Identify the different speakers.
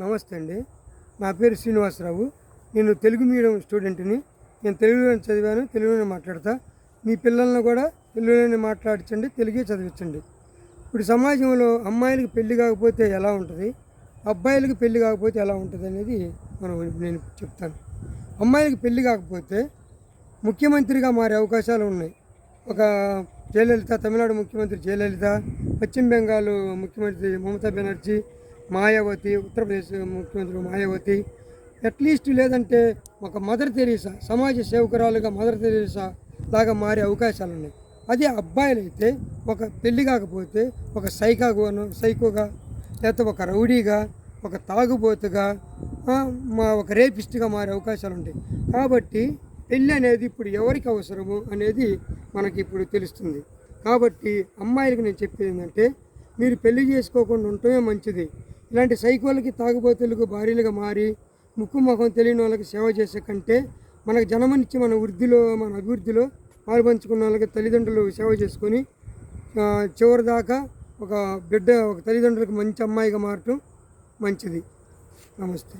Speaker 1: నమస్తే అండి. నా పేరు శ్రీనివాసరావు. నేను తెలుగు మీడియం స్టూడెంట్ని. నేను తెలుగులో చదివాను, తెలుగులోనే మాట్లాడతా. మీ పిల్లల్ని కూడా తెలుగులోనే మాట్లాడించండి, తెలుగే చదివించండి. ఇప్పుడు సమాజంలో అమ్మాయిలకి పెళ్లి కాకపోతే ఎలా ఉంటుంది, అబ్బాయిలకి పెళ్లి కాకపోతే ఎలా ఉంటుంది అనేది నేను చెప్తాను. అమ్మాయిలకి పెళ్లి కాకపోతే ముఖ్యమంత్రిగా మారే అవకాశాలు ఉన్నాయి. ఒక జయలలిత, తమిళనాడు ముఖ్యమంత్రి జయలలిత, పశ్చిమ బెంగాల్ ముఖ్యమంత్రి మమతా బెనర్జీ, మాయావతి, ఉత్తరప్రదేశ్ ముఖ్యమంత్రి మాయావతి, అట్లీస్ట్ లేదంటే ఒక మదర్ తెరీసా, సమాజ సేవకురాలుగా మదర్ తెరీసా లాగా మారే అవకాశాలు ఉన్నాయి. అదే అబ్బాయిలైతే ఒక పెళ్లి కాకపోతే ఒక సైకోగా, లేకపోతే ఒక రౌడీగా, ఒక తాగుబోతుగా, ఒక రేపిస్ట్గా మారే అవకాశాలు ఉంటాయి. కాబట్టి పెళ్ళి అనేది ఇప్పుడు ఎవరికి అవసరము అనేది మనకి ఇప్పుడు తెలుస్తుంది. కాబట్టి అమ్మాయిలకు నేను చెప్పేది ఏంటంటే, మీరు పెళ్లి చేసుకోకుండా ఉండటమే మంచిది. ఇలాంటి సైకోలకి, తాగుబోతులకు భార్యలుగా మారి ముక్కు ముఖం తెలియని వాళ్ళకి సేవ చేసే కంటే, మనకు జన్మనిచ్చి మన అభివృద్ధిలో పాల్పంచుకున్న వాళ్ళకి తల్లిదండ్రులు సేవ చేసుకొని చివరి దాకా ఒక తల్లిదండ్రులకు మంచి అమ్మాయిగా మారటం మంచిది. నమస్తే.